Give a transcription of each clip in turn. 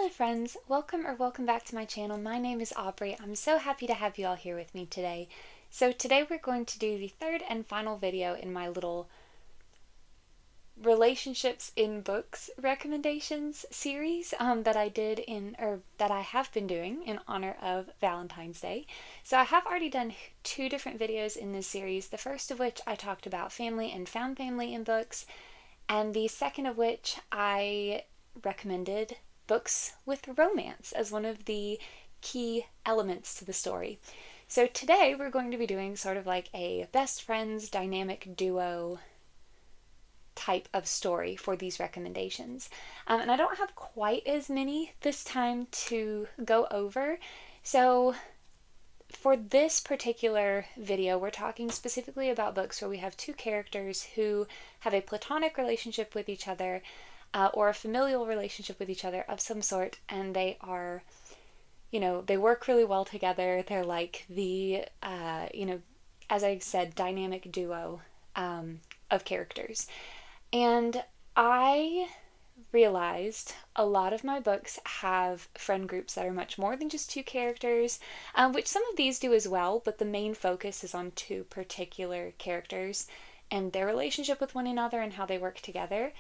Hello friends, welcome back to my channel. My name is Aubrey. I'm so happy to have you all here with me today. So today we're going to do the third and final video in my little relationships in books recommendations series that I have been doing in honor of Valentine's Day. So I have already done two different videos in this series, the first of which I talked about family and found family in books, and the second of which I recommended books with romance as one of the key elements to the story. So today we're going to be doing sort of like a best friends dynamic duo type of story for these recommendations. And I don't have quite as many this time to go over. So for this particular video, we're talking specifically about books where we have two characters who have a platonic relationship with each other or a familial relationship with each other of some sort, and they are, they work really well together. They're like the, as I said, dynamic duo of characters. And I realized a lot of my books have friend groups that are much more than just two characters, which some of these do as well, but the main focus is on two particular characters and their relationship with one another and how they work together.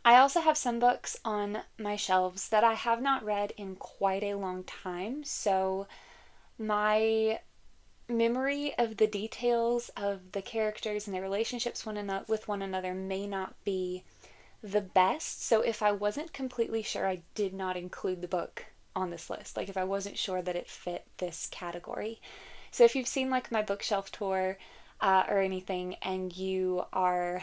I also have some books on my shelves that I have not read in quite a long time, so my memory of the details of the characters and their relationships with one another may not be the best. So if I wasn't completely sure, I did not include the book on this list. Like if I wasn't sure that it fit this category. So if you've seen like my bookshelf tour or anything and you are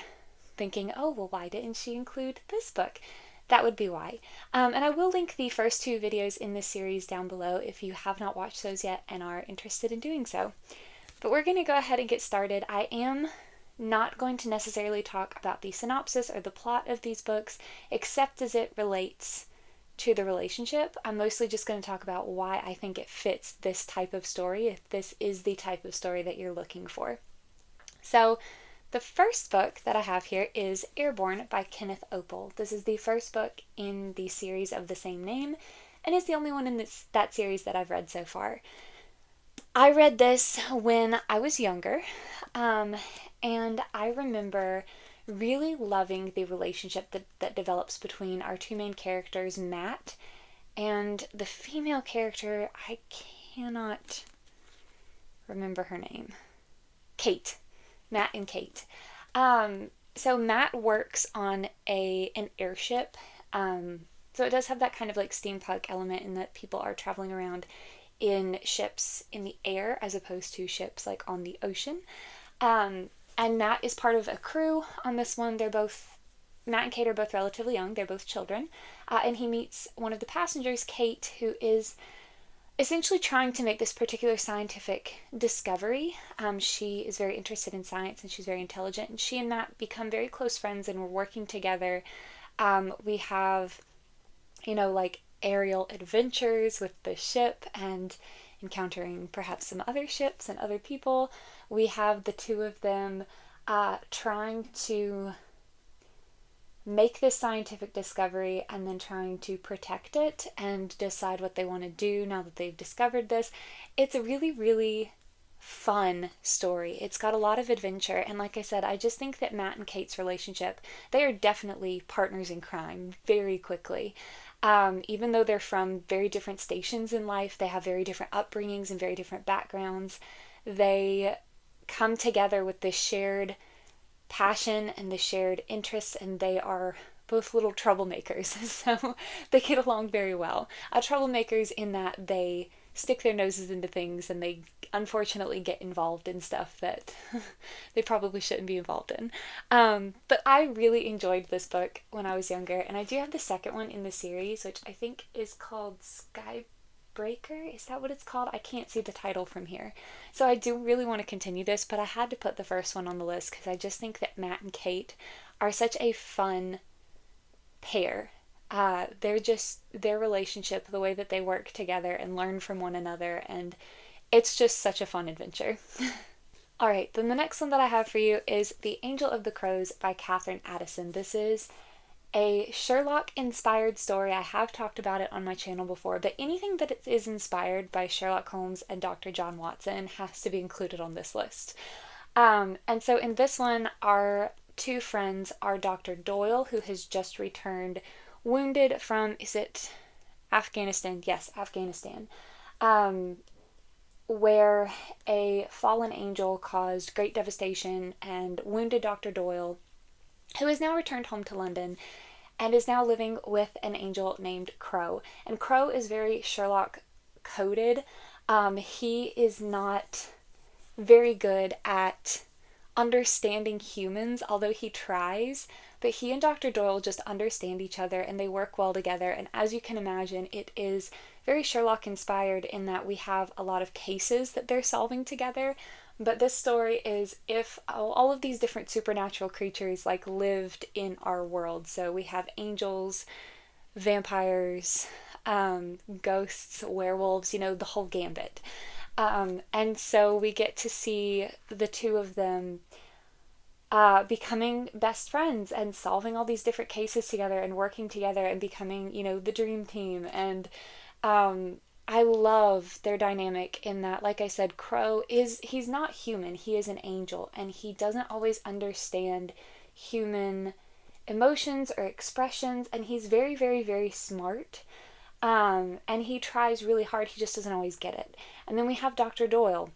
thinking, oh, well, why didn't she include this book? That would be why. And I will link the first two videos in this series down below if you have not watched those yet and are interested in doing so. But we're going to go ahead and get started. I am not going to necessarily talk about the synopsis or the plot of these books, except as it relates to the relationship. I'm mostly just going to talk about why I think it fits this type of story, if this is the type of story that you're looking for. So the first book that I have here is Airborne by Kenneth Opel. This is the first book in the series of the same name, and is the only one in that series that I've read so far. I read this when I was younger, and I remember really loving the relationship that develops between our two main characters, Matt, and the female character, I cannot remember her name. Kate. Matt and Kate. So Matt works on an airship. So it does have that kind of like steampunk element in that people are traveling around in ships in the air as opposed to ships like on the ocean. And Matt is part of a crew on this one. Matt and Kate are both relatively young. They're both children. And he meets one of the passengers, Kate, who is essentially trying to make this particular scientific discovery. She is very interested in science and she's very intelligent, and she and Matt become very close friends and we're working together. We have, like aerial adventures with the ship and encountering perhaps some other ships and other people. We have the two of them trying to make this scientific discovery and then trying to protect it and decide what they want to do now that they've discovered this. It's a really, really fun story. It's got a lot of adventure, and like I said, I just think that Matt and Kate's relationship, they are definitely partners in crime very quickly. Even though they're from very different stations in life, they have very different upbringings and very different backgrounds, they come together with this shared passion and the shared interests, and they are both little troublemakers, so they get along very well. Troublemakers in that they stick their noses into things and they unfortunately get involved in stuff that they probably shouldn't be involved in. But I really enjoyed this book when I was younger, and I do have the second one in the series, which I think is called Skybreaker. Is that what it's called? I can't see the title from here. So I do really want to continue this, but I had to put the first one on the list because I just think that Matt and Kate are such a fun pair. Their relationship, the way that they work together and learn from one another, and it's just such a fun adventure. Alright, then the next one that I have for you is The Angel of the Crows by Catherine Addison. This is a Sherlock-inspired story. I have talked about it on my channel before, but anything that is inspired by Sherlock Holmes and Dr. John Watson has to be included on this list. And so in this one, our two friends are Dr. Doyle, who has just returned wounded from, is it Afghanistan? Yes, Afghanistan. Um, where a fallen angel caused great devastation and wounded Dr. Doyle, who has now returned home to London and is now living with an angel named Crow. And Crow is very Sherlock coded. He is not very good at understanding humans, although he tries. But he and Dr. Doyle just understand each other and they work well together. And as you can imagine, it is very Sherlock inspired in that we have a lot of cases that they're solving together. But this story is if all of these different supernatural creatures like lived in our world. So we have angels, vampires, ghosts, werewolves, the whole gambit. And so we get to see the two of them becoming best friends and solving all these different cases together and working together and becoming, the dream team. And I love their dynamic in that, like I said, he's not human, he is an angel, and he doesn't always understand human emotions or expressions, and he's very, very, very smart. And he tries really hard, he just doesn't always get it. And then we have Dr. Doyle,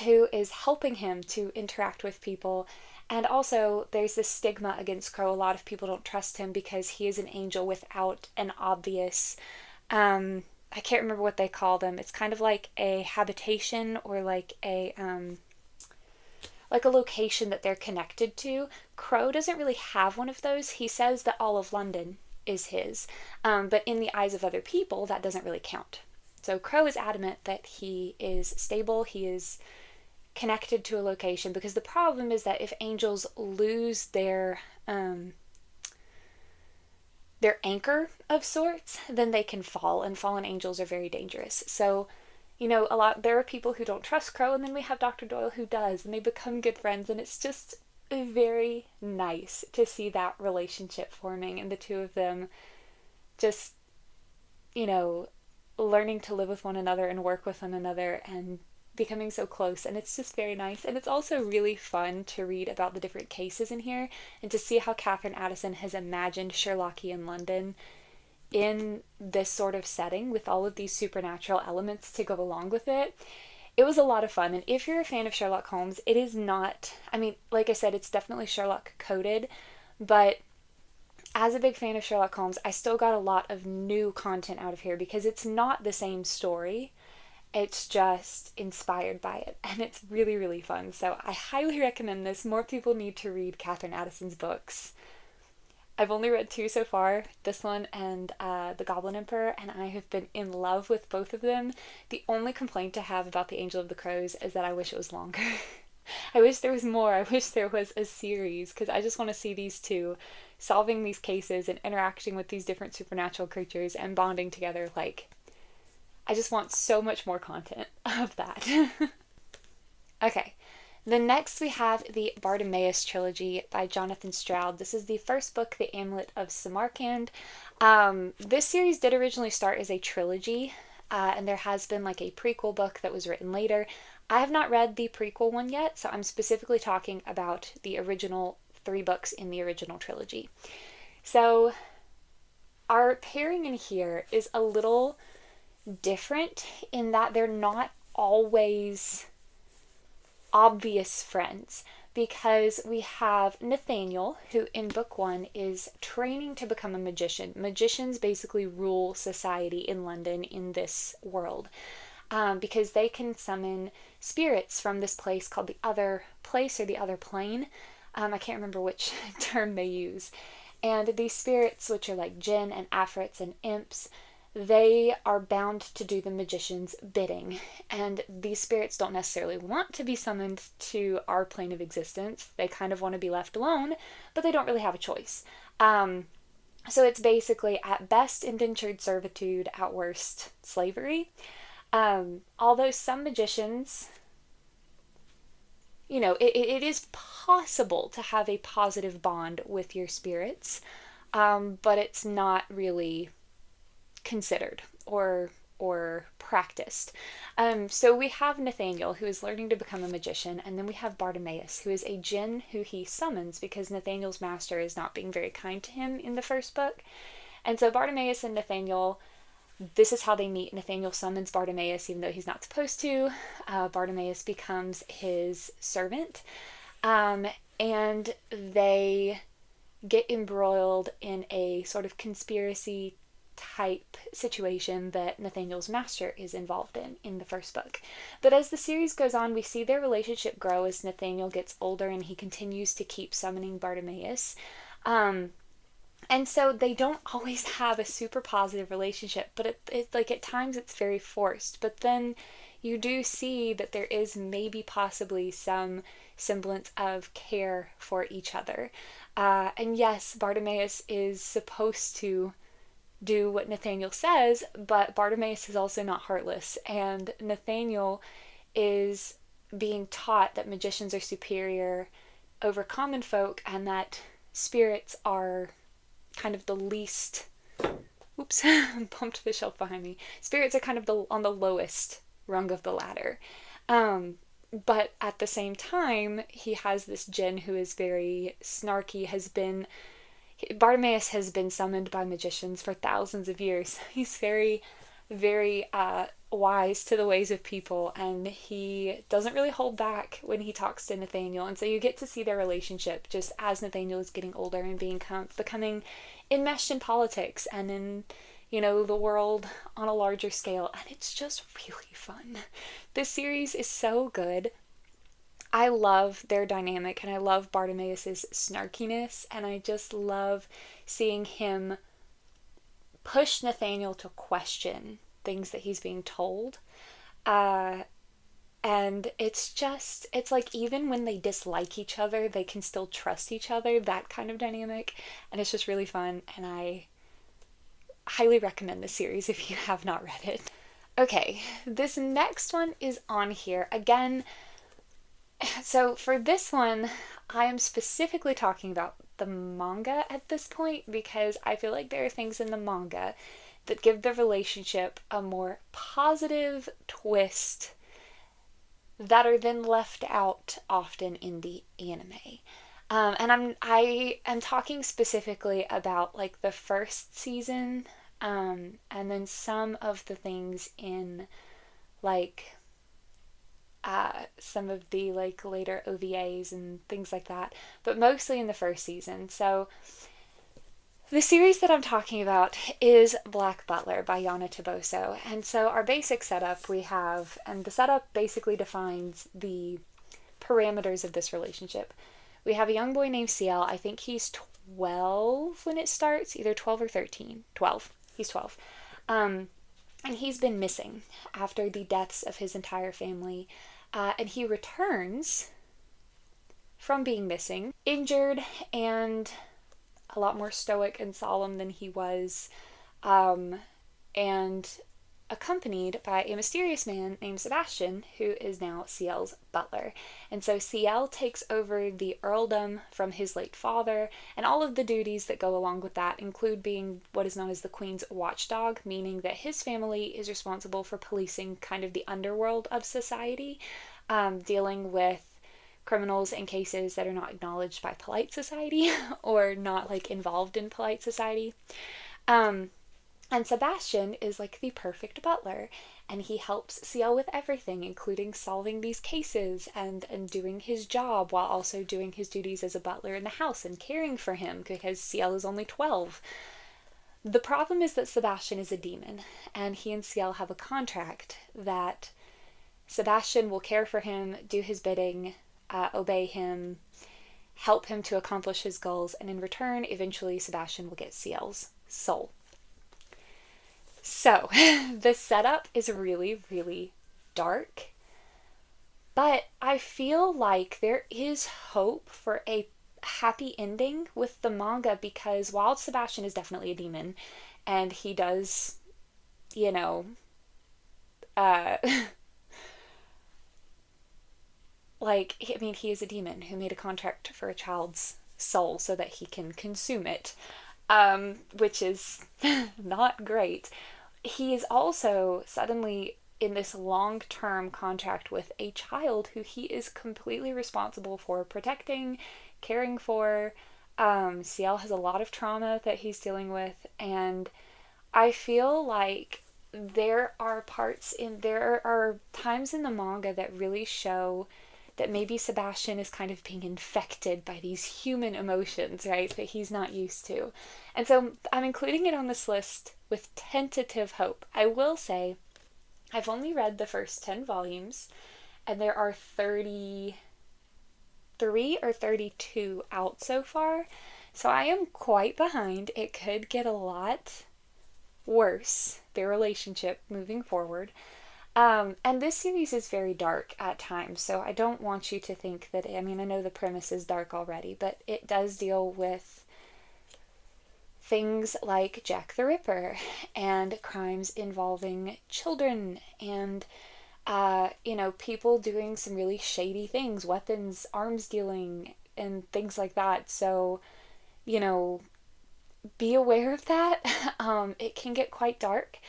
who is helping him to interact with people. And also, there's this stigma against Crow. A lot of people don't trust him because he is an angel without an obvious, I can't remember what they call them. It's kind of like a habitation or like a location that they're connected to. Crow doesn't really have one of those. He says that all of London is his, but in the eyes of other people, that doesn't really count. So Crow is adamant that he is stable, he is connected to a location, because the problem is that if angels lose their anchor of sorts, then they can fall, and fallen angels are very dangerous. So, there are people who don't trust Crow, and then we have Dr. Doyle who does, and they become good friends, and it's just very nice to see that relationship forming and the two of them just, learning to live with one another and work with one another and becoming so close. And it's just very nice. And it's also really fun to read about the different cases in here and to see how Catherine Addison has imagined Sherlockian London in this sort of setting with all of these supernatural elements to go along with it. It was a lot of fun. And if you're a fan of Sherlock Holmes, it is not, like I said, it's definitely Sherlock coded, but as a big fan of Sherlock Holmes, I still got a lot of new content out of here because it's not the same story. It's just inspired by it, and it's really, really fun. So I highly recommend this. More people need to read Catherine Addison's books. I've only read 2 so far, this one and The Goblin Emperor, and I have been in love with both of them. The only complaint I have about The Angel of the Crows is that I wish it was longer. I wish there was more. I wish there was a series, because I just want to see these two solving these cases and interacting with these different supernatural creatures and bonding together. I just want so much more content of that. Okay. The next we have the Bartimaeus trilogy by Jonathan Stroud. This is the first book, The Amulet of Samarkand. This series did originally start as a trilogy, and there has been a prequel book that was written later. I have not read the prequel one yet, so I'm specifically talking about the original 3 books in the original trilogy. So our pairing in here is a little different in that they're not always obvious friends, because we have Nathaniel, who in book 1 is training to become a magician. Magicians basically rule society in London in this world, because they can summon spirits from this place called the other place or the other plane. I can't remember which term they use. And these spirits, which are like jinn and afrits and imps, they are bound to do the magician's bidding. And these spirits don't necessarily want to be summoned to our plane of existence. They kind of want to be left alone, but they don't really have a choice. So it's basically at best indentured servitude, at worst slavery. Although some magicians, it is possible to have a positive bond with your spirits. but it's not really considered or practiced. So we have Nathaniel, who is learning to become a magician, and then we have Bartimaeus, who is a djinn who he summons because Nathaniel's master is not being very kind to him in the first book. And so Bartimaeus and Nathaniel, this is how they meet. Nathaniel summons Bartimaeus even though he's not supposed to. Bartimaeus becomes his servant, and they get embroiled in a sort of conspiracy type situation that Nathaniel's master is involved in the first book. But as the series goes on, we see their relationship grow as Nathaniel gets older and he continues to keep summoning Bartimaeus. And so they don't always have a super positive relationship, but it's like at times it's very forced. But then you do see that there is maybe possibly some semblance of care for each other. And yes, Bartimaeus is supposed to do what Nathaniel says, but Bartimaeus is also not heartless, and Nathaniel is being taught that magicians are superior over common folk and that spirits are kind of the least. Oops, bumped the shelf behind me. Spirits are kind of on the lowest rung of the ladder. But at the same time, he has this djinn who is very snarky, Bartimaeus has been summoned by magicians for thousands of years. He's very, very wise to the ways of people, and he doesn't really hold back when he talks to Nathaniel. And so you get to see their relationship just as Nathaniel is getting older and becoming enmeshed in politics and in, the world on a larger scale. And it's just really fun. This series is so good. I love their dynamic, and I love Bartimaeus' snarkiness, and I just love seeing him push Nathaniel to question things that he's being told. And it's like even when they dislike each other, they can still trust each other, that kind of dynamic, and it's just really fun, and I highly recommend this series if you have not read it. Okay, this next one is on here. Again, so for this one, I am specifically talking about the manga at this point because I feel like there are things in the manga that give the relationship a more positive twist that are then left out often in the anime. And I am talking specifically about like the first season, and then some of the things in like some of the like later OVAs and things like that, but mostly in the first season. So the series that I'm talking about is Black Butler by Yana Toboso. And so our basic setup and the setup basically defines the parameters of this relationship. We have a young boy named Ciel. I think he's 12 when it starts, either 12 or 13. 12. He's 12. And he's been missing after the deaths of his entire family. And he returns from being missing, injured and a lot more stoic and solemn than he was, and accompanied by a mysterious man named Sebastian, who is now Ciel's butler. And so Ciel takes over the earldom from his late father, and all of the duties that go along with that include being what is known as the Queen's watchdog, meaning that his family is responsible for policing kind of the underworld of society, dealing with criminals in cases that are not acknowledged by polite society or not like involved in polite society. And Sebastian is like the perfect butler, and he helps Ciel with everything, including solving these cases and doing his job while also doing his duties as a butler in the house and caring for him because Ciel is only 12. The problem is that Sebastian is a demon, and he and Ciel have a contract that Sebastian will care for him, do his bidding, obey him, help him to accomplish his goals, and in return, eventually Sebastian will get Ciel's soul. So, the setup is really, really dark, but I feel like there is hope for a happy ending with the manga because while Sebastian is definitely a demon, and he does, he is a demon who made a contract for a child's soul so that he can consume it. which is not great. He is also suddenly in this long-term contract with a child who he is completely responsible for protecting, caring for. CL has a lot of trauma that he's dealing with, and I feel like there are times in the manga that really show that maybe Sebastian is kind of being infected by these human emotions, right, that he's not used to. And so I'm including it on this list with tentative hope. I will say I've only read the first 10 volumes, and there are 33 or 32 out so far. So I am quite behind. It could get a lot worse, their relationship moving forward. And this series is very dark at times, so I don't want you to think that, I mean, I know the premise is dark already, but it does deal with things like Jack the Ripper and crimes involving children and, people doing some really shady things, weapons, arms dealing, and things like that. So, you know, be aware of that. It can get quite dark.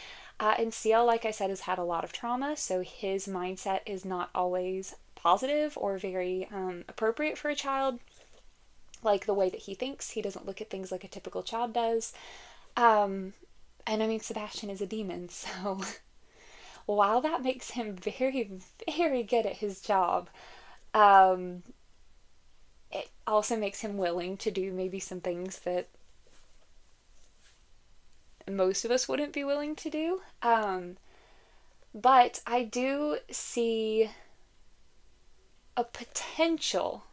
And CL, like I said, has had a lot of trauma, so his mindset is not always positive or very appropriate for a child. Like the way that he thinks, he doesn't look at things like a typical child does. And I mean, Sebastian is a demon, so while that makes him very, very good at his job, um, it also makes him willing to do maybe some things that most of us wouldn't be willing to do. But I do see a potential.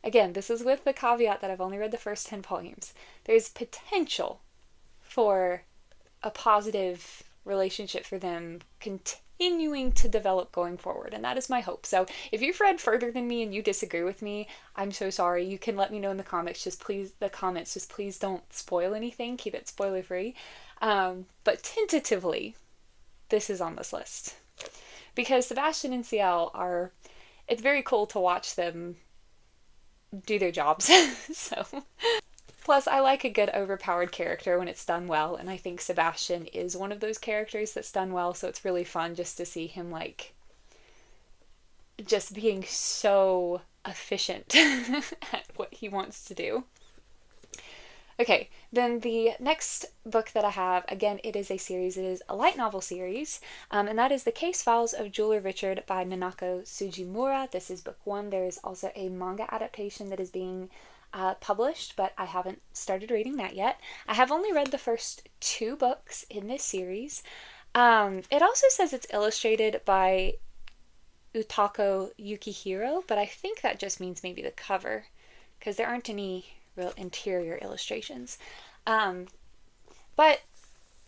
Again, this is with the caveat that I've only read the first 10 volumes. There's potential for a positive relationship for them continuing to develop going forward, and that is my hope. So if you've read further than me and you disagree with me, I'm so sorry. You can let me know in the comments. Just please don't spoil anything. Keep it spoiler free. But tentatively, this is on this list because Sebastian and CL are. It's very cool to watch them do their jobs. So plus, I like a good overpowered character when it's done well, and I think Sebastian is one of those characters that's done well, so it's really fun just to see him, like, just being so efficient at what he wants to do. Okay, then the next book that I have, again, it is a series, it is a light novel series, and that is The Case Files of Jeweler Richard by Nanako Sujimura. This is book one. There is also a manga adaptation that is being published, but I haven't started reading that yet. I have only read the first 2 books in this series. It also says it's illustrated by Utako Yukihiro, but I think that just means maybe the cover, because there aren't any real interior illustrations. But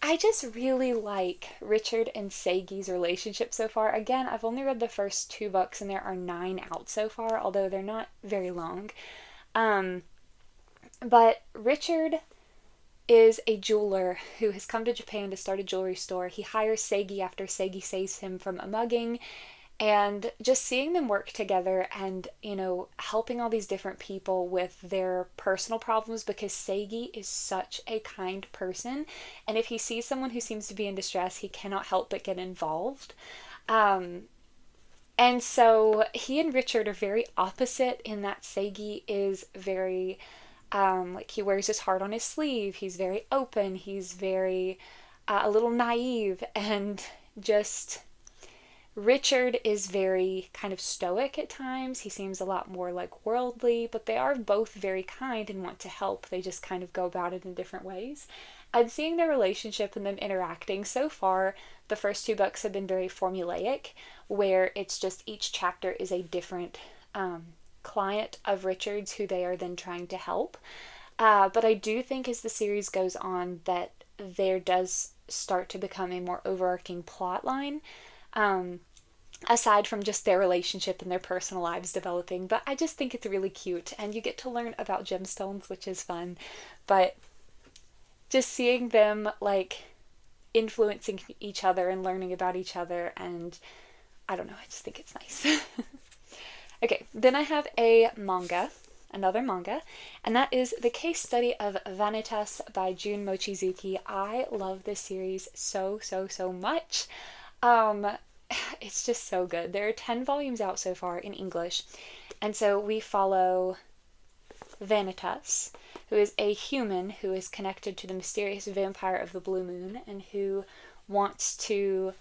I just really like Richard and Seigi's relationship so far. Again, I've only read the first 2 books, and there are 9 out so far, although they're not very long. But Richard is a jeweler who has come to Japan to start a jewelry store. He hires Seigi after Seigi saves him from a mugging, and just seeing them work together and, helping all these different people with their personal problems, because Seigi is such a kind person, and if he sees someone who seems to be in distress, he cannot help but get involved. And so he and Richard are very opposite in that Seigi is very, he wears his heart on his sleeve. He's very open. He's very, a little naive, and just Richard is very kind of stoic at times. He seems a lot more like worldly, but they are both very kind and want to help. They just kind of go about it in different ways. And seeing their relationship and them interacting so far, the first 2 books have been very formulaic, where it's just each chapter is a different client of Richard's who they are then trying to help. But I do think as the series goes on that there does start to become a more overarching plot line, aside from just their relationship and their personal lives developing. But I just think it's really cute, and you get to learn about gemstones, which is fun. But just seeing them, like, influencing each other and learning about each other, and I don't know, I just think it's nice. Okay, then I have a manga. another manga, and that is The Case Study of Vanitas by Jun Mochizuki. I love this series so, so, so much. Um, it's just so good. There are 10 volumes out so far in English, and so we follow Vanitas, who is a human who is connected to the mysterious vampire of the Blue Moon and who wants to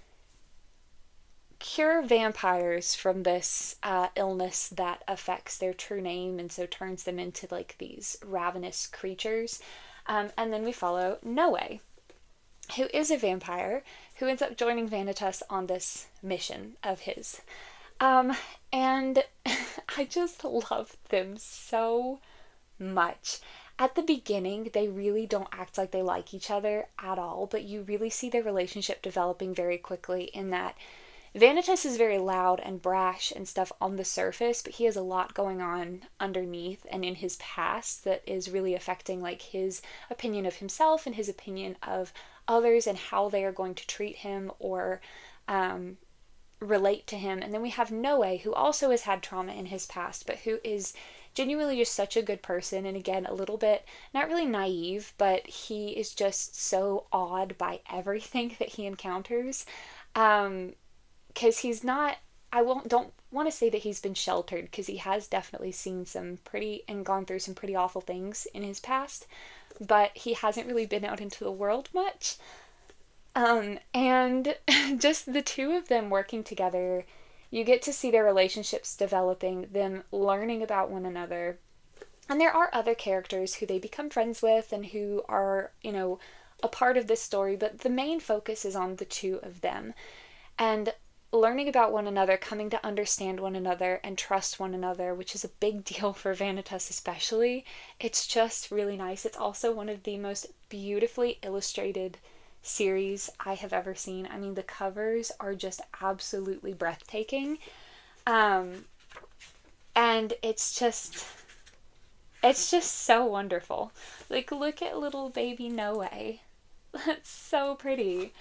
cure vampires from this illness that affects their true name and so turns them into like these ravenous creatures. And then we follow Noe, who is a vampire who ends up joining Vanitas on this mission of his. And I just love them so much. At the beginning, they really don't act like they like each other at all, but you really see their relationship developing very quickly in that Vanitas is very loud and brash and stuff on the surface, but he has a lot going on underneath and in his past that is really affecting like his opinion of himself and his opinion of others and how they are going to treat him or relate to him. And then we have Noe, who also has had trauma in his past, but who is genuinely just such a good person, and again a little bit not really naive, but he is just so awed by everything that he encounters. Because he's not, don't want to say that he's been sheltered, because he has definitely seen some pretty and gone through some pretty awful things in his past, but he hasn't really been out into the world much. And just the two of them working together, you get to see their relationships developing, them learning about one another. And there are other characters who they become friends with and who are, a part of this story, but the main focus is on the two of them. And learning about one another, coming to understand one another and trust one another, which is a big deal for Vanitas especially. It's just really nice. It's also one of the most beautifully illustrated series I have ever seen. I mean, the covers are just absolutely breathtaking. And it's just so wonderful. Like, look at little baby Noe. That's so pretty.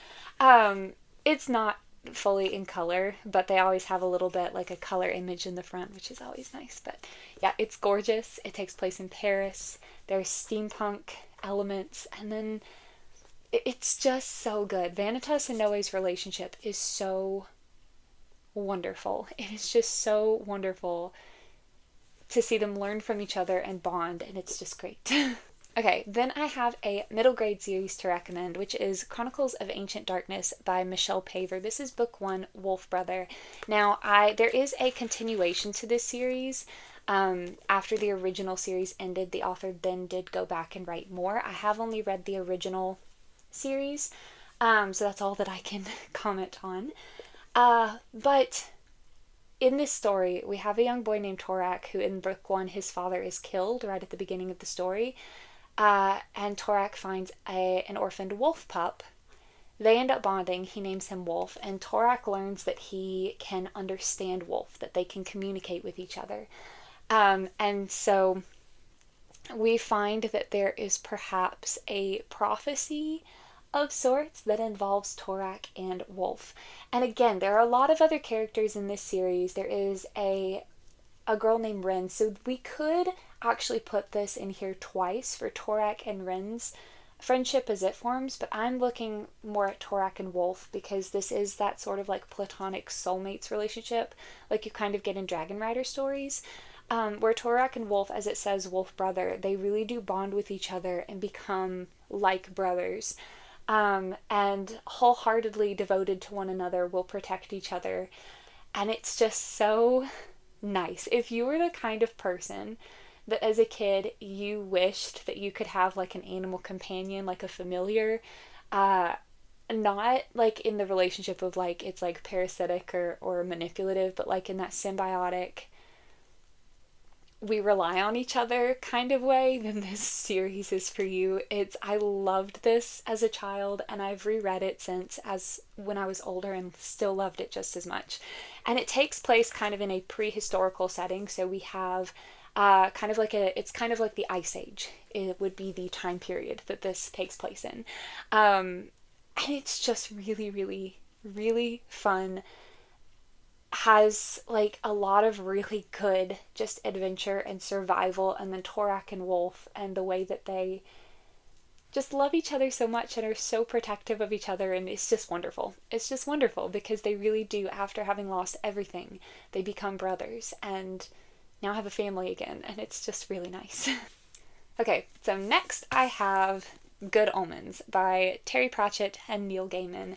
It's not fully in color, but they always have a little bit like a color image in the front, which is always nice. But yeah, it's gorgeous. It takes place in Paris. There's steampunk elements, and then it's just so good. Vanitas and Noe's relationship is so wonderful. It is just so wonderful to see them learn from each other and bond, and it's just great. Okay, then I have a middle grade series to recommend, which is Chronicles of Ancient Darkness by Michelle Paver. This is book 1, Wolf Brother. Now, there is a continuation to this series. After the original series ended, the author then did go back and write more. I have only read the original series, so that's all that I can comment on. But in this story, we have a young boy named Torak, who in book 1, his father is killed right at the beginning of the story. And Torak finds an orphaned wolf pup. They end up bonding. He names him Wolf, and Torak learns that he can understand Wolf, that they can communicate with each other. And so we find that there is perhaps a prophecy of sorts that involves Torak and Wolf. And again, there are a lot of other characters in this series. There is a girl named Ren, so we could actually put this in here twice for Torak and Ren's friendship as it forms, but I'm looking more at Torak and Wolf because this is that sort of like platonic soulmates relationship like you kind of get in Dragon Rider stories, where Torak and Wolf, as it says, Wolf Brother, they really do bond with each other and become like brothers, and wholeheartedly devoted to one another, will protect each other, and it's just so nice. If you were the kind of person that as a kid you wished that you could have like an animal companion, like a familiar, not like in the relationship of like it's like parasitic or manipulative, but like in that symbiotic, we rely on each other kind of way, then this series is for you. I loved this as a child, and I've reread it since as when I was older and still loved it just as much. And it takes place kind of in a prehistorical setting, so we have kind of like it's kind of like the Ice Age. It would be the time period that this takes place in. And it's just really, really, really fun. has like a lot of really good just adventure and survival, and then Torak and Wolf and the way that they just love each other so much and are so protective of each other, and it's just wonderful. It's just wonderful because they really do, after having lost everything, they become brothers and now have a family again, and it's just really nice. Okay, so next I have Good Omens by Terry Pratchett and Neil Gaiman.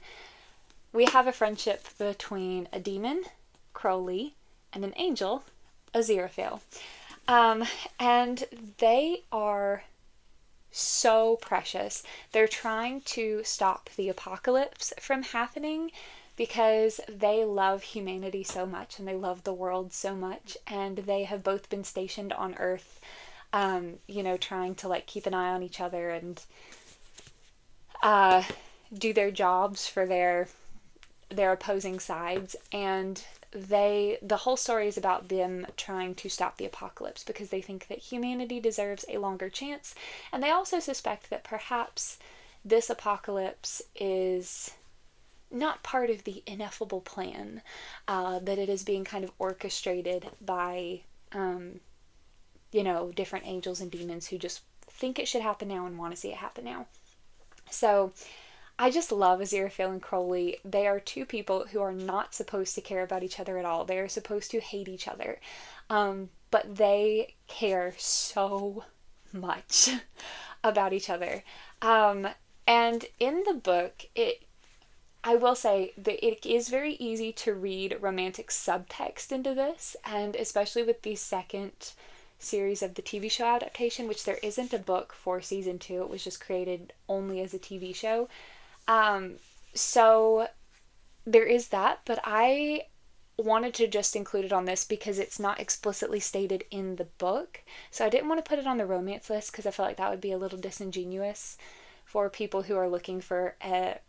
We have a friendship between a demon, Crowley, and an angel, Aziraphale. And they are so precious. They're trying to stop the apocalypse from happening because they love humanity so much and they love the world so much, and they have both been stationed on Earth, trying to like keep an eye on each other and do their jobs for their opposing sides. And the whole story is about them trying to stop the apocalypse because they think that humanity deserves a longer chance, and they also suspect that perhaps this apocalypse is not part of the ineffable plan, that it is being kind of orchestrated by different angels and demons who just think it should happen now and want to see it happen now. So I just love Aziraphale and Crowley. They are two people who are not supposed to care about each other at all. They are supposed to hate each other. But they care so much about each other. And in the book, I will say that it is very easy to read romantic subtext into this, and especially with the second series of the TV show adaptation, which there isn't a book for season 2. It was just created only as a TV show. So there is that, but I wanted to just include it on this because it's not explicitly stated in the book. So I didn't want to put it on the romance list because I felt like that would be a little disingenuous for people who are looking for a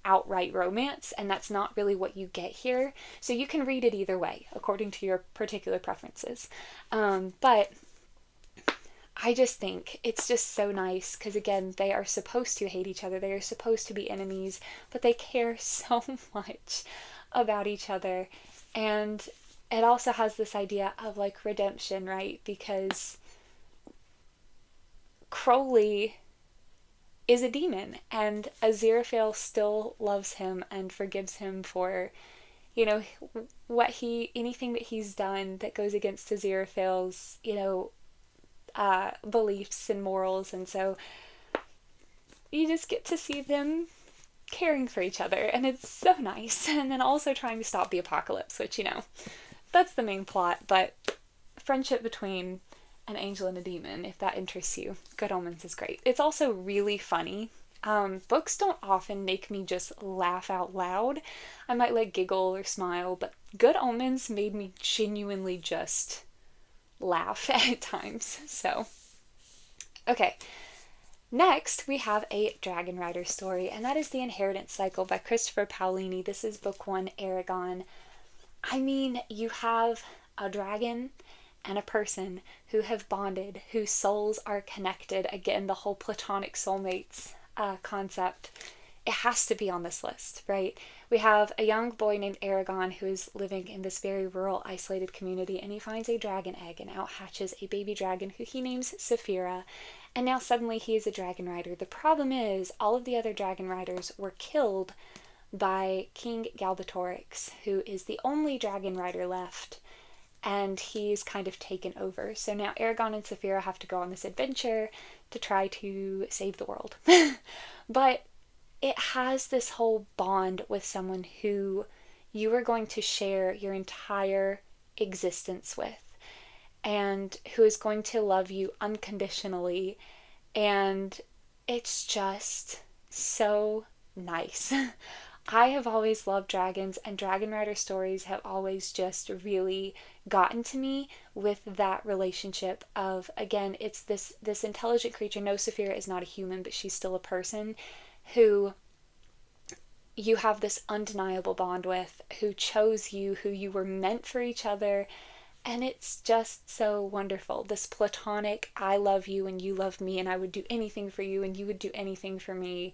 outright romance, and that's not really what you get here. So you can read it either way according to your particular preferences. But I just think it's just so nice because, again, they are supposed to hate each other. They are supposed to be enemies, but they care so much about each other. And it also has this idea of like redemption, right? Because Crowley is a demon, and Aziraphale still loves him and forgives him for, anything that he's done that goes against Aziraphale's, beliefs and morals. And so you just get to see them caring for each other, and it's so nice. And then also trying to stop the apocalypse, which, that's the main plot, but friendship between an angel and a demon, if that interests you, Good Omens is great. It's also really funny. Books don't often make me just laugh out loud. I might like giggle or smile, but Good Omens made me genuinely just laugh at times. So, okay. Next, we have a Dragon Rider story, and that is The Inheritance Cycle by Christopher Paolini. This is book 1, Aragon. I mean, you have a dragon and a person who have bonded, whose souls are connected. Again, the whole platonic soulmates concept. It has to be on this list, right? We have a young boy named Aragon who is living in this very rural, isolated community, and he finds a dragon egg and out hatches a baby dragon who he names Saphira. And now suddenly he is a dragon rider. The problem is all of the other dragon riders were killed by King Galbatorix, who is the only dragon rider left, and he's kind of taken over. So now Aragon and Saphira have to go on this adventure to try to save the world. But it has this whole bond with someone who you are going to share your entire existence with, and who is going to love you unconditionally. And it's just so nice. I have always loved dragons, and Dragon Rider stories have always just really gotten to me with that relationship of, again, it's this intelligent creature. No, Saphira is not a human, but she's still a person who you have this undeniable bond with, who chose you, who you were meant for each other. And it's just so wonderful. This platonic, I love you and you love me, and I would do anything for you and you would do anything for me.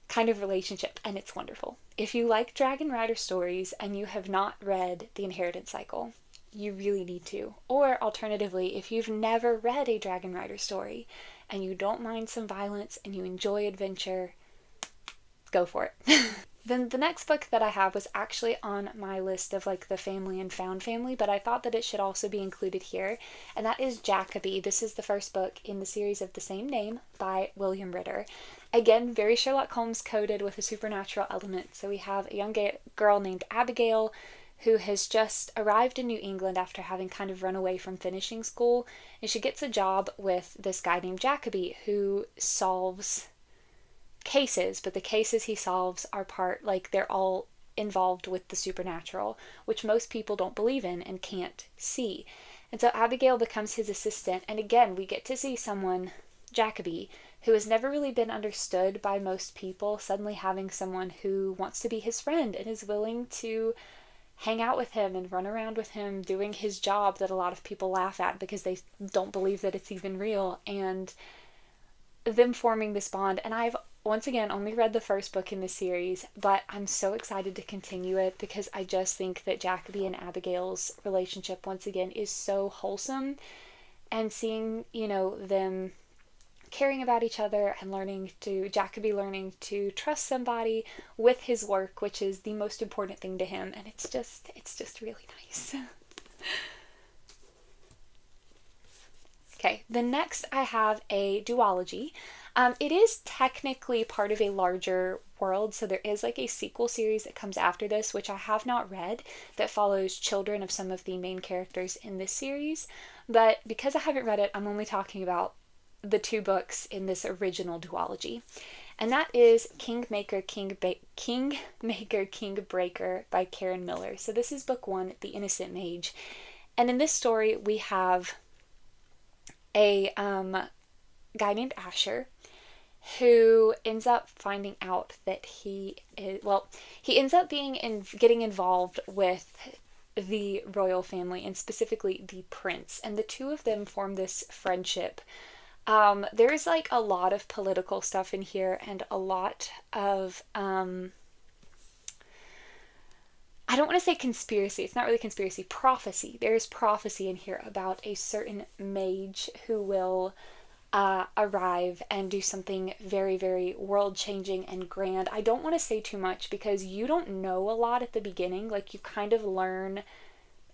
kind of relationship, and it's wonderful. If you like Dragon Rider stories and you have not read The Inheritance Cycle, you really need to. Or alternatively, if you've never read a Dragon Rider story and you don't mind some violence and you enjoy adventure, go for it. Then the next book that I have was actually on my list of like the family and found family, but I thought that it should also be included here, and that is Jacoby. This is the first book in the series of the same name by William Ritter. Again, very Sherlock Holmes coded with a supernatural element. So we have a young girl named Abigail who has just arrived in New England after having kind of run away from finishing school, and she gets a job with this guy named Jacoby who solves cases, but the cases he solves are they're all involved with the supernatural, which most people don't believe in and can't see. And so Abigail becomes his assistant, and again, we get to see someone, Jacoby, who has never really been understood by most people, suddenly having someone who wants to be his friend and is willing to hang out with him and run around with him doing his job that a lot of people laugh at because they don't believe that it's even real, and them forming this bond. And I've once again only read the first book in the series, but I'm so excited to continue it because I just think that Jacoby and Abigail's relationship once again is so wholesome, and seeing, them caring about each other and Jacoby learning to trust somebody with his work, which is the most important thing to him, and it's just really nice. Okay, the next I have a duology. It is technically part of a larger world, so there is like a sequel series that comes after this, which I have not read, that follows children of some of the main characters in this series. But because I haven't read it, I'm only talking about the two books in this original duology. And that is Kingmaker, Kingbreaker by Karen Miller. So this is book 1, The Innocent Mage. And in this story, we have a guy named Asher who ends up finding out that he ends up getting involved with the royal family, and specifically the prince, and the two of them form this friendship. There's like a lot of political stuff in here and a lot of I don't want to say conspiracy. It's not really conspiracy. Prophecy. There's prophecy in here about a certain mage who will arrive and do something very, very world-changing and grand. I don't want to say too much because you don't know a lot at the beginning. Like, you kind of learn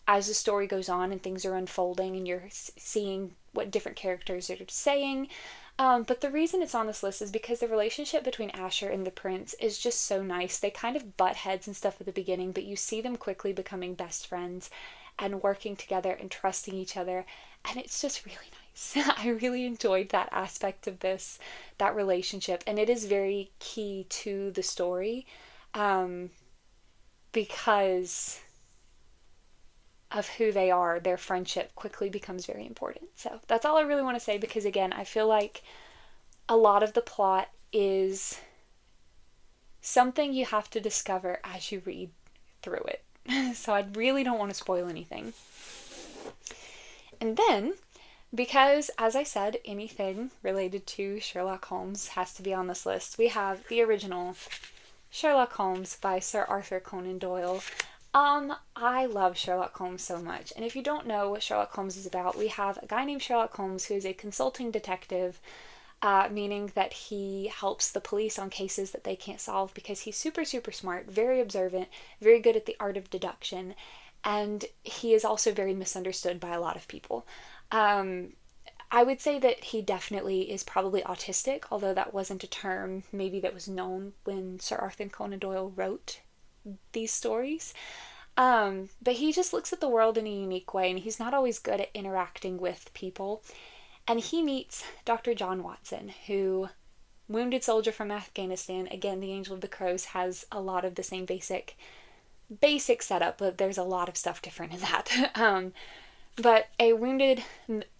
as the story goes on and things are unfolding and you're seeing what different characters are saying. But the reason it's on this list is because the relationship between Asher and the prince is just so nice. They kind of butt heads and stuff at the beginning, but you see them quickly becoming best friends and working together and trusting each other. And it's just really nice. I really enjoyed that aspect of that relationship. And it is very key to the story because of who they are. Their friendship quickly becomes very important. So that's all I really want to say, because again, I feel like a lot of the plot is something you have to discover as you read through it. So I really don't want to spoil anything. And then, because as I said, anything related to Sherlock Holmes has to be on this list, we have the original Sherlock Holmes by Sir Arthur Conan Doyle. I love Sherlock Holmes so much, and if you don't know what Sherlock Holmes is about, we have a guy named Sherlock Holmes who is a consulting detective, meaning that he helps the police on cases that they can't solve because he's super, super smart, very observant, very good at the art of deduction, and he is also very misunderstood by a lot of people. I would say that he definitely is probably autistic, although that wasn't a term maybe that was known when Sir Arthur Conan Doyle wrote these stories. But he just looks at the world in a unique way, and he's not always good at interacting with people. And he meets Dr. John Watson, who, wounded soldier from Afghanistan. Again, the Angel of the Crows has a lot of the same basic setup, but there's a lot of stuff different in that. But a wounded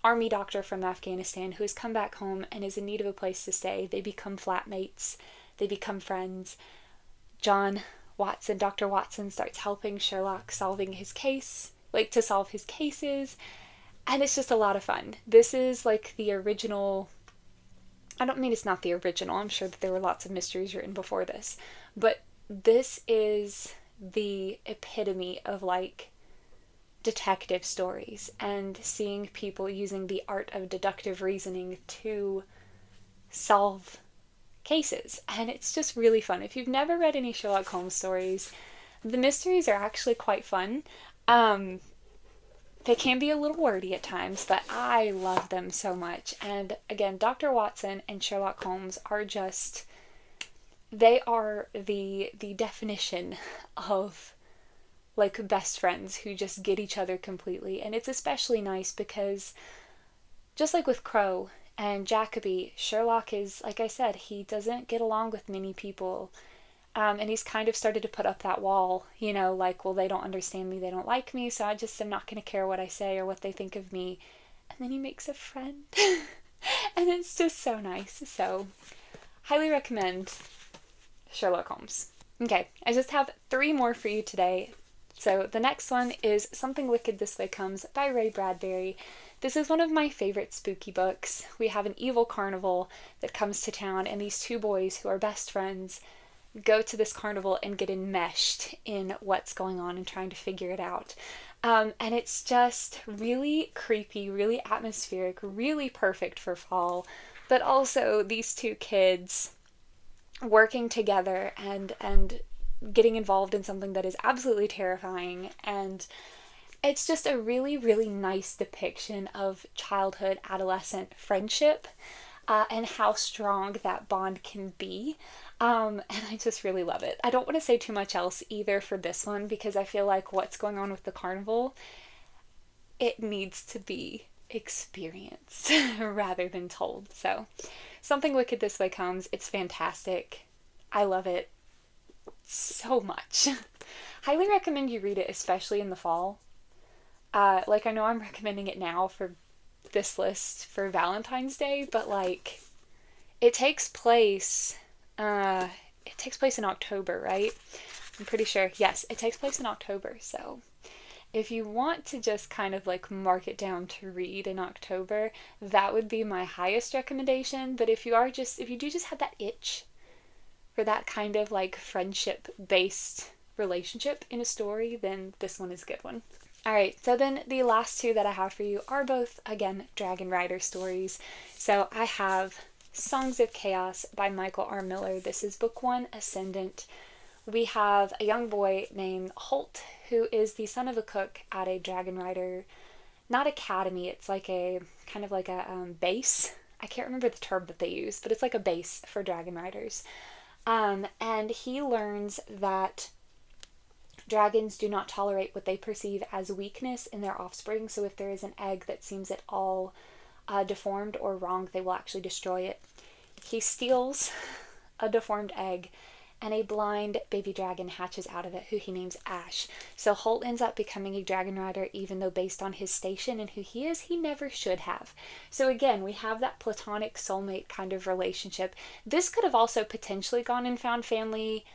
army doctor from Afghanistan who has come back home and is in need of a place to stay. They become flatmates. They become friends. Dr. Watson starts helping Sherlock solving his case, to solve his cases, and it's just a lot of fun. This is like the original I don't mean it's not the original. I'm sure that there were lots of mysteries written before this. But this is the epitome of like detective stories and seeing people using the art of deductive reasoning to solve cases. And it's just really fun. If you've never read any Sherlock Holmes stories, the mysteries are actually quite fun. Um, they can be a little wordy at times, but I love them so much. And again, Dr. Watson and Sherlock Holmes are just, they are the definition of like best friends who just get each other completely. And it's especially nice because just like with Crow and Jacoby, Sherlock is, like I said, he doesn't get along with many people. And he's kind of started to put up that wall, you know, like, well, they don't understand me, they don't like me, so I just am not going to care what I say or what they think of me. And then he makes a friend. And it's just so nice. So, highly recommend Sherlock Holmes. Okay, I just have 3 more for you today. So, the next one is Something Wicked This Way Comes by Ray Bradbury. This is one of my favorite spooky books. We have an evil carnival that comes to town, and these 2 boys who are best friends go to this carnival and get enmeshed in what's going on and trying to figure it out. And it's just really creepy, really atmospheric, really perfect for fall. But also these 2 kids working together and getting involved in something that is absolutely terrifying. And it's just a really, really nice depiction of childhood, adolescent friendship, and how strong that bond can be. And I just really love it. I don't want to say too much else either for this one because I feel like what's going on with the carnival, it needs to be experienced rather than told. So, Something Wicked This Way Comes. It's fantastic. I love it so much. Highly recommend you read it, especially in the fall. Like, I know I'm recommending it now for this list for Valentine's Day, but like, it takes place in October, right? I'm pretty sure. Yes, it takes place in October. So if you want to just kind of like mark it down to read in October, that would be my highest recommendation. But if you do just have that itch for that kind of like friendship based relationship in a story, then this one is a good one. All right, so then the last 2 that I have for you are both, again, Dragon Rider stories. So I have Songs of Chaos by Michael R. Miller. This is book 1, Ascendant. We have a young boy named Holt, who is the son of a cook at a Dragon Rider, not academy, it's like a, kind of like a base. I can't remember the term that they use, but it's like a base for Dragon Riders. And he learns that dragons do not tolerate what they perceive as weakness in their offspring, so if there is an egg that seems at all deformed or wrong, they will actually destroy it. He steals a deformed egg, and a blind baby dragon hatches out of it, who he names Ash. So Holt ends up becoming a dragon rider, even though based on his station and who he is, he never should have. So again, we have that platonic soulmate kind of relationship. This could have also potentially gone in found family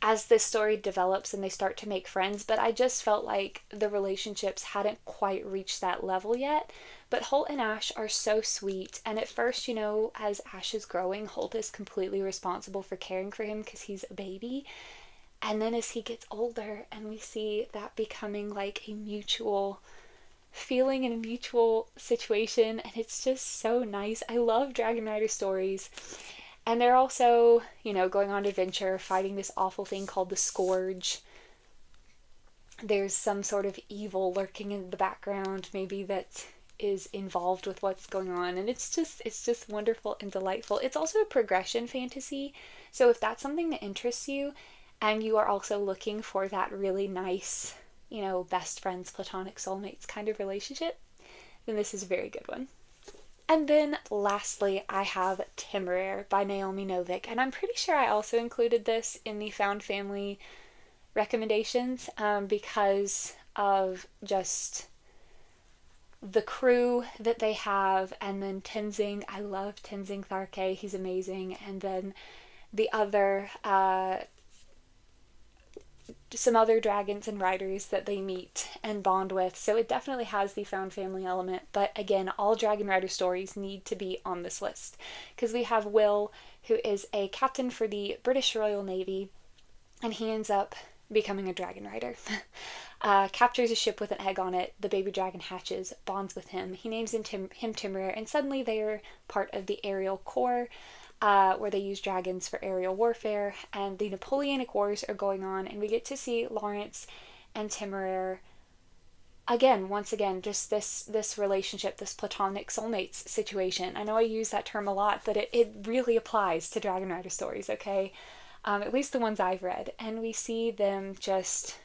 as this story develops and they start to make friends, but I just felt like the relationships hadn't quite reached that level yet. But Holt and Ash are so sweet, and at first, you know, as Ash is growing, Holt is completely responsible for caring for him because he's a baby. And then as he gets older, and we see that becoming like a mutual feeling and a mutual situation, and it's just so nice. I love Dragon Rider stories. And they're also, you know, going on adventure, fighting this awful thing called the Scourge. There's some sort of evil lurking in the background, maybe, that is involved with what's going on. And it's just wonderful and delightful. It's also a progression fantasy. So if that's something that interests you, and you are also looking for that really nice, you know, best friends, platonic soulmates kind of relationship, then this is a very good one. And then lastly, I have Temeraire by Naomi Novik, and I'm pretty sure I also included this in the found family recommendations because of just the crew that they have, and then Tenzing. I love Tenzing Tharke, he's amazing. And then the other some other dragons and riders that they meet and bond with. So it definitely has the found family element. But again, all dragon rider stories need to be on this list because we have Will, who is a captain for the British Royal Navy, and he ends up becoming a dragon rider. Captures a ship with an egg on it. The baby dragon hatches, bonds with him. He names him Timur, and suddenly they're part of the aerial corps, where they use dragons for aerial warfare. And the Napoleonic Wars are going on, and we get to see Lawrence and Timur again, once again, just this relationship, this platonic soulmates situation. I know I use that term a lot, but it really applies to dragon rider stories, okay? At least the ones I've read. And we see them just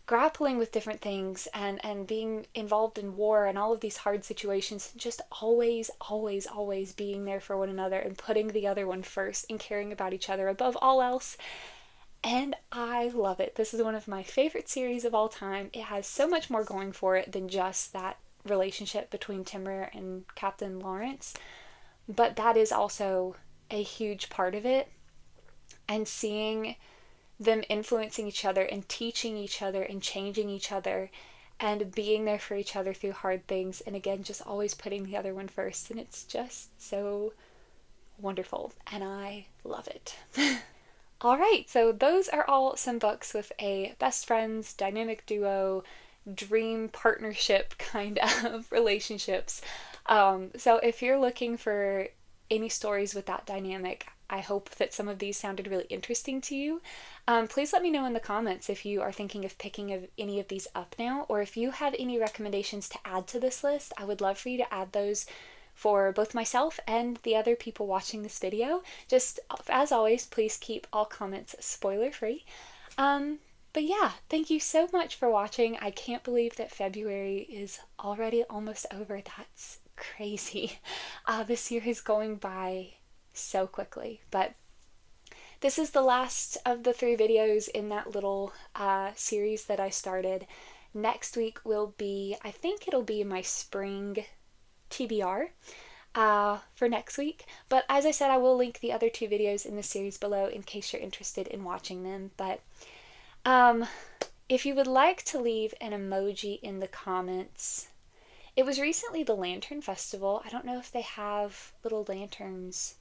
grappling with different things and being involved in war and all of these hard situations, and just always, always, always being there for one another and putting the other one first and caring about each other above all else. And I love it. This is one of my favorite series of all time. It has so much more going for it than just that relationship between Timur and Captain Lawrence, but that is also a huge part of it. And seeing them influencing each other and teaching each other and changing each other and being there for each other through hard things, and again, just always putting the other one first. And it's just so wonderful, and I love it. Alright, so those are all some books with a best friends, dynamic duo, dream partnership kind of relationships. So if you're looking for any stories with that dynamic, I hope that some of these sounded really interesting to you. Please let me know in the comments if you are thinking of picking any of these up now, or if you have any recommendations to add to this list. I would love for you to add those for both myself and the other people watching this video. Just as always, please keep all comments spoiler free. But yeah, thank you so much for watching. I can't believe that February is already almost over. That's crazy. This year is going by so quickly, but this is the last of the 3 videos in that little series that I started. Next week will be, I think it'll be my spring TBR for next week, but as I said, I will link the other 2 videos in the series below in case you're interested in watching them. But if you would like to leave an emoji in the comments, it was recently the Lantern Festival. I don't know if they have little lanterns.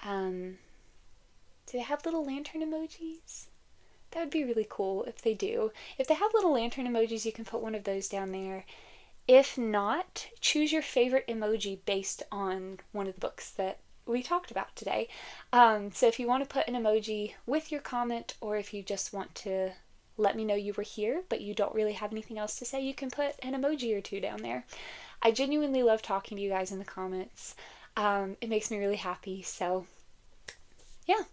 Do they have little lantern emojis? That would be really cool if they do. If they have little lantern emojis, you can put one of those down there. If not, choose your favorite emoji based on one of the books that we talked about today. So if you want to put an emoji with your comment, or if you just want to let me know you were here but you don't really have anything else to say, you can put an emoji or 2 down there. I genuinely love talking to you guys in the comments. It makes me really happy, so yeah.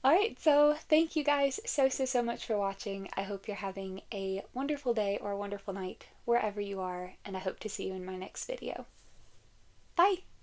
Alright, so thank you guys so much for watching. I hope you're having a wonderful day or a wonderful night wherever you are, and I hope to see you in my next video. Bye!